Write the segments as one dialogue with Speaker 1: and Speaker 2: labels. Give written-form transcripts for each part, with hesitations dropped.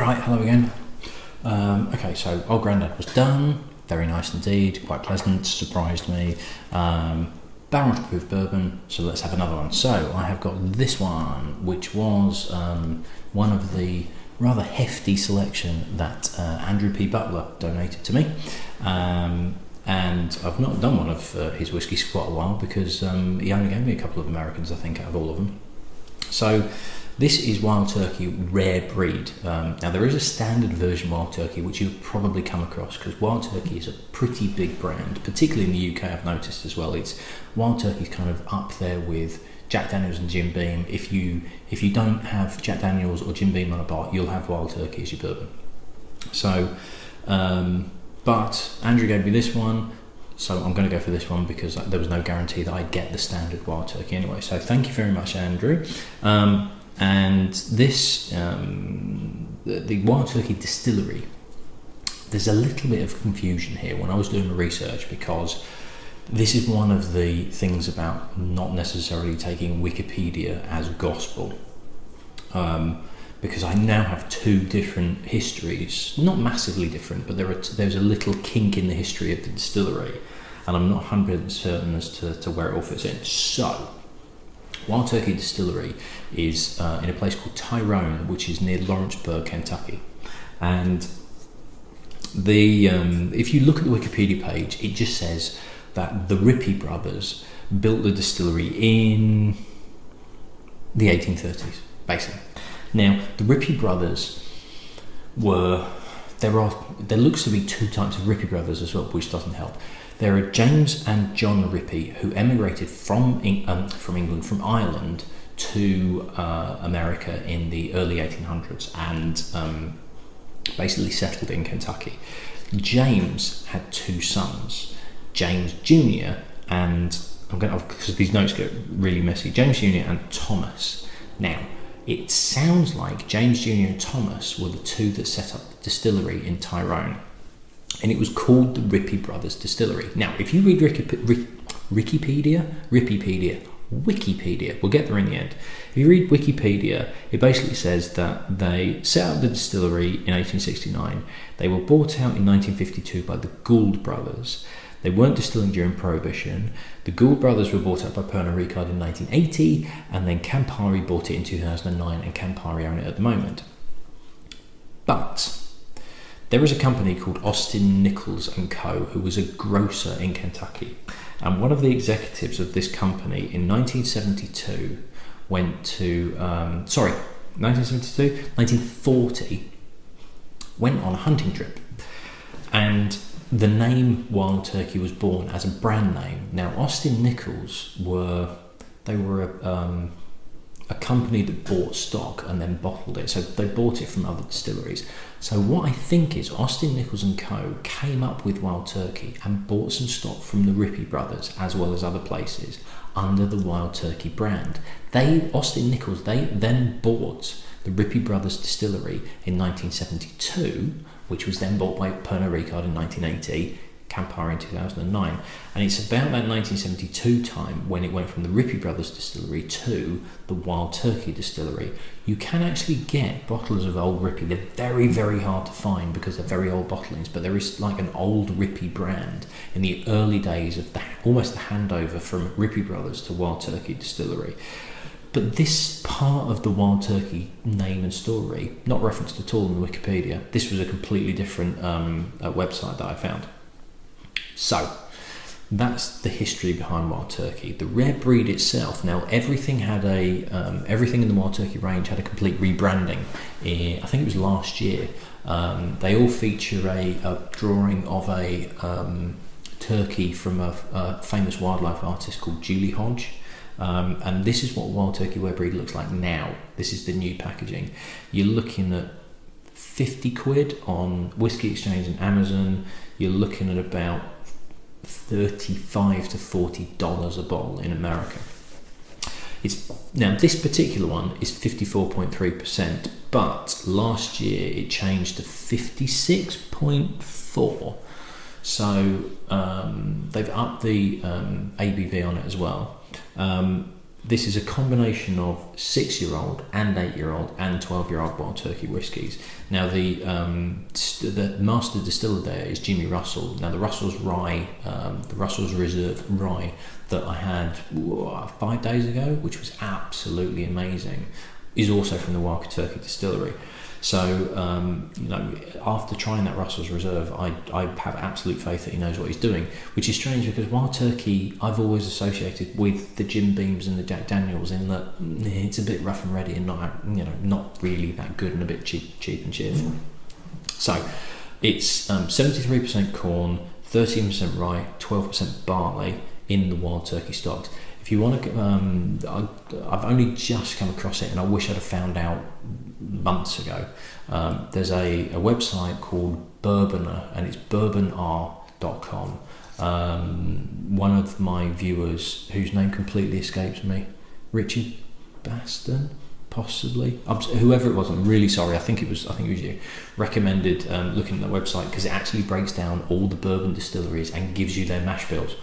Speaker 1: Right, hello again. Okay, so Old Grandad was done. Very nice indeed, quite pleasant, surprised me. Barrel proof bourbon, so let's have another one. So I have got this one, which was one of the rather hefty selection that Andrew P. Butler donated to me. And I've not done one of his whiskies for quite a while because he only gave me a couple of Americans, I think, out of all of them. So this is Wild Turkey Rare Breed. Now there is a standard version Wild Turkey which you'll probably come across because Wild Turkey is a pretty big brand, particularly in the UK. I've noticed as well. It's Wild Turkey's kind of up there with Jack Daniels and Jim Beam. If you don't have Jack Daniels or Jim Beam on a bar, you'll have Wild Turkey as your bourbon. So, but Andrew gave me this one, so I'm going to go for this one because there was no guarantee that I'd get the standard Wild Turkey anyway. So thank you very much, Andrew. And this, the Wild Turkey distillery, there's a little bit of confusion here when I was doing the research because this is one of the things about not necessarily taking Wikipedia as gospel. Because I now have two different histories, not massively different, but there's a little kink in the history of the distillery, and I'm not 100% certain as to where it all fits in. So, Wild Turkey Distillery is in a place called Tyrone, which is near Lawrenceburg, Kentucky. And if you look at the Wikipedia page, it just says that the Rippey brothers built the distillery in the 1830s, basically. Now, the Rippey brothers there looks to be two types of Rippey brothers as well, which doesn't help. There are James and John Rippey, who emigrated from Ireland to America in the early 1800s and basically settled in Kentucky. James had two sons, James Jr. and because these notes get really messy, James Jr. and Thomas. Now, it sounds like James Jr. and Thomas were the two that set up the distillery in Tyrone. And it was called the Rippey Brothers Distillery. Now, if you read Wikipedia, we'll get there in the end. If you read Wikipedia, it basically says that they set up the distillery in 1869. They were bought out in 1952 by the Gould brothers. They weren't distilling during Prohibition. The Gould brothers were bought out by Pernod Ricard in 1980, and then Campari bought it in 2009, and Campari own it at the moment. But there is a company called Austin Nichols & Co., who was a grocer in Kentucky. And one of the executives of this company in 1972 1940, went on a hunting trip. And the name Wild Turkey was born as a brand name. Now, Austin Nichols were a company that bought stock and then bottled it. So they bought it from other distilleries. So what I think is Austin Nichols & Co. came up with Wild Turkey and bought some stock from the Rippey brothers as well as other places under the Wild Turkey brand. Austin Nichols, they then bought the Rippey brothers distillery in 1972, which was then bought by Pernod Ricard in 1980, Campari in 2009, and it's about that 1972 time when it went from the Rippey Brothers distillery to the Wild Turkey distillery. You can actually get bottles of old Rippey. They're very, very hard to find because they're very old bottlings, but there is like an old Rippey brand in the early days of almost the handover from Rippey Brothers to Wild Turkey distillery. But this part of the Wild Turkey name and story, not referenced at all in Wikipedia. This was a completely different website that I found. So, that's the history behind Wild Turkey. The rare breed itself, now everything in the Wild Turkey range had a complete rebranding. I think it was last year. They all feature a drawing of a turkey from a famous wildlife artist called Julie Hodge. And this is what Wild Turkey rare breed looks like now. This is the new packaging. You're looking at 50 quid on Whiskey Exchange and Amazon. You're looking at about $35 to $40 a bottle in America. Now this particular one is 54.3%, but last year it changed to 56.4%. So they've upped the ABV on it as well. this is a combination of 6-year-old and 8-year-old and 12-year-old wild turkey whiskies. Now the master distiller there is Jimmy Russell. Now the Russell's rye, the Russell's Reserve rye that I had 5 days ago, which was absolutely amazing, is also from the Wild Turkey distillery. So, after trying that Russell's Reserve, I have absolute faith that he knows what he's doing, which is strange because Wild Turkey I've always associated with the Jim Beams and the Jack Daniels, in that it's a bit rough and ready and not really that good and a bit cheap and cheerful. So, it's 73% corn, 13% rye, 12% barley in the Wild Turkey stocks. If you want to, I've only just come across it, and I wish I'd have found out months ago. There's a website called Bourboner, and it's bourbonar.com. One of my viewers, whose name completely escapes me, Richard Baston, possibly, whoever it was, I'm really sorry. I think it was you. Recommended looking at the website because it actually breaks down all the bourbon distilleries and gives you their mash bills,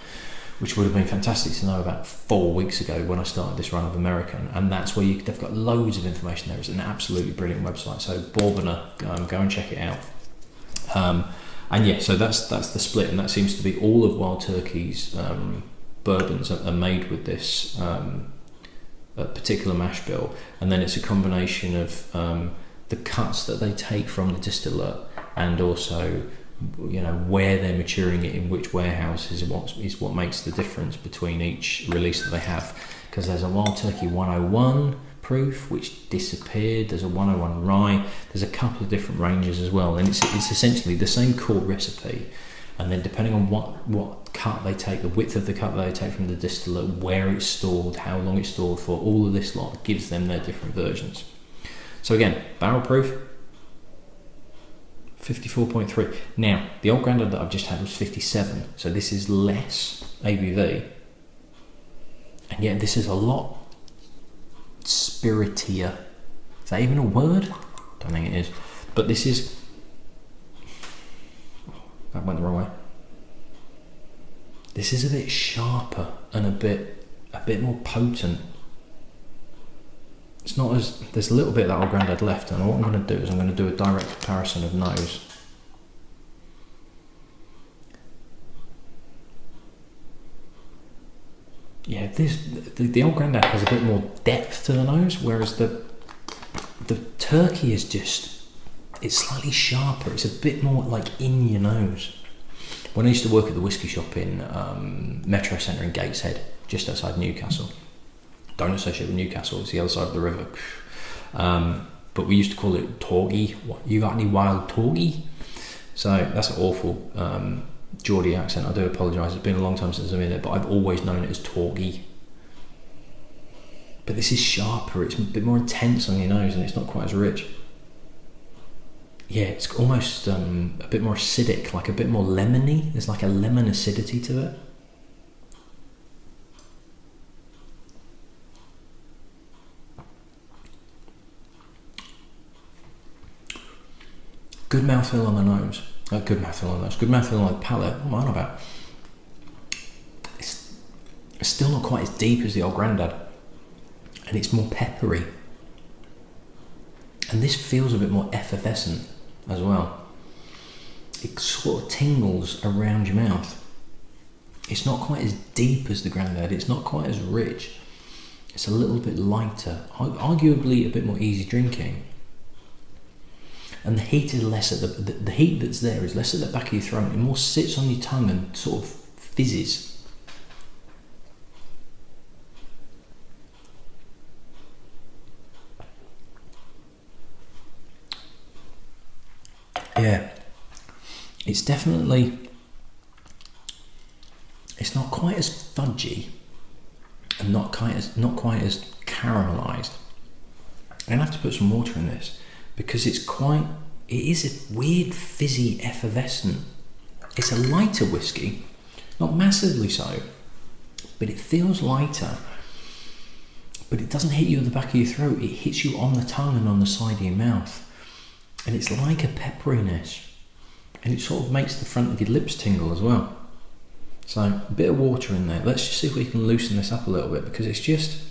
Speaker 1: which would have been fantastic to know about 4 weeks ago when I started this run of American. And that's where they've got loads of information there. It's an absolutely brilliant website. So Bourboner, go and check it out. And yeah, so that's the split, and that seems to be all of Wild Turkey's bourbons are made with this particular mash bill. And then it's a combination of the cuts that they take from the distiller, and also where they're maturing it in which warehouses is what makes the difference between each release that they have. Because there's a Wild Turkey 101 proof which disappeared, there's a 101 rye, there's a couple of different ranges as well, and it's essentially the same core recipe, and then depending on what cut they take, the width of the cut that they take from the distiller, where it's stored, how long it's stored for, all of this lot gives them their different versions. So again, barrel proof 54.3. Now, the old Grandad that I've just had was 57, so this is less ABV, and yet this is a lot spiritier. Is that even a word? Don't think it is. But this is... that went the wrong way. This is a bit sharper and a bit more potent. It's not as... there's a little bit of that old Grandad left, and what I'm going to do is I'm going to do a direct comparison of nose. Yeah, the old Grandad has a bit more depth to the nose, whereas the turkey is just... it's slightly sharper. It's a bit more like in your nose. When I used to work at the whiskey shop in Metro Centre in Gateshead, just outside Newcastle, don't associate with Newcastle, it's the other side of the river, but we used to call it torgy. What, you got any wild torgy? So that's an awful Geordie accent, I do apologise, it's been a long time since I've been there, but I've always known it as torgy. But this is sharper, it's a bit more intense on your nose, and it's not quite as rich. Yeah, it's almost a bit more acidic, like a bit more lemony. There's like a lemon acidity to it. Good mouthfeel on the nose. Good mouthfeel on the nose. Good mouthfeel on the palate. What am I on about? It's still not quite as deep as the old Grandad, and it's more peppery. And this feels a bit more effervescent as well. It sort of tingles around your mouth. It's not quite as deep as the Grandad. It's not quite as rich. It's a little bit lighter, arguably a bit more easy drinking. And the heat is less at the heat that's there is less at the back of your throat. It more sits on your tongue and sort of fizzes. Yeah, it's definitely, it's not quite as fudgy and not quite as caramelised. I'm gonna have to put some water in this, because it is a weird fizzy effervescent. It's a lighter whiskey, not massively so, but it feels lighter, but it doesn't hit you at the back of your throat. It hits you on the tongue and on the side of your mouth, and it's like a pepperiness, and it sort of makes the front of your lips tingle as well. So a bit of water in there. Let's just see if we can loosen this up a little bit, because it's just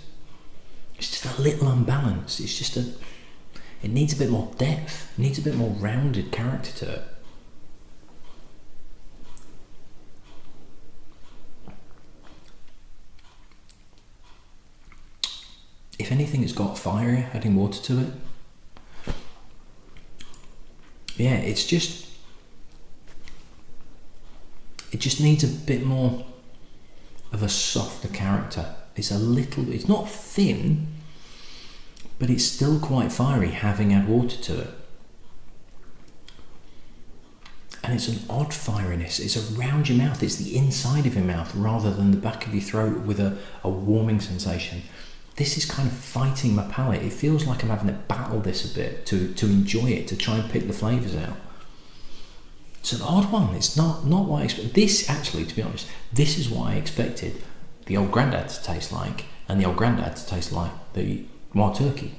Speaker 1: it's just a little unbalanced. It needs a bit more depth. It needs a bit more rounded character to it. If anything, it's got fire, adding water to it. Yeah, it just needs a bit more of a softer character. It's not thin, but it's still quite fiery, having had water to it. And it's an odd fieriness. It's around your mouth. It's the inside of your mouth rather than the back of your throat with a warming sensation. This is kind of fighting my palate. It feels like I'm having to battle this a bit to enjoy it, to try and pick the flavours out. It's an odd one. It's not what I expected. This, actually, to be honest, this is what I expected the old grandad to taste like, and the old grandad to taste like the wild turkey.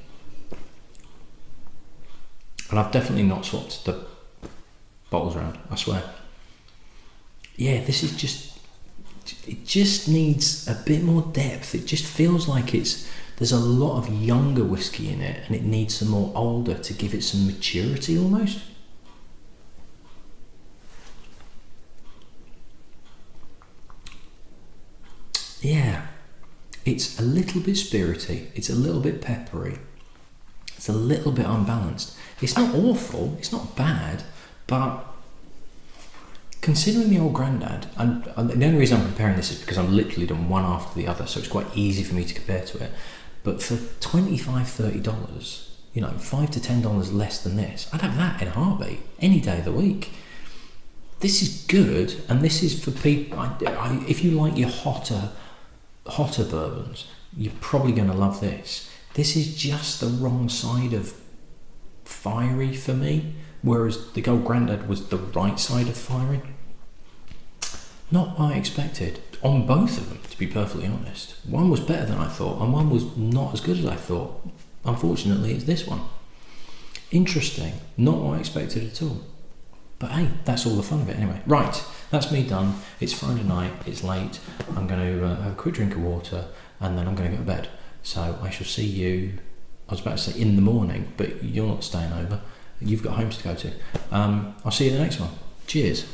Speaker 1: And I've definitely not swapped the bottles around, I swear. Yeah, this is it just needs a bit more depth. It just feels like there's a lot of younger whiskey in it, and it needs some more older to give it some maturity almost. Yeah, it's a little bit spirity, it's a little bit peppery, it's a little bit unbalanced. It's not awful, it's not bad, but considering the old grandad, and the only reason I'm comparing this is because I'm literally done one after the other, so it's quite easy for me to compare to it. But for $25-30, $5 to $10 less than this, I'd have that in a heartbeat, any day of the week. This is good, and this is for people. If you like your hotter bourbons, you're probably going to love this. This is just the wrong side of fiery for me, whereas the old grandad was the right side of fiery. Not what I expected on both of them, to be perfectly honest. One was better than I thought, and one was not as good as I thought. Unfortunately, it's this one. Interesting, not what I expected at all. But hey, that's all the fun of it anyway. Right, that's me done. It's Friday night, it's late. I'm going to have a quick drink of water, and then I'm going to go to bed. So I shall see you, I was about to say in the morning, but you're not staying over. You've got homes to go to. I'll see you in the next one. Cheers.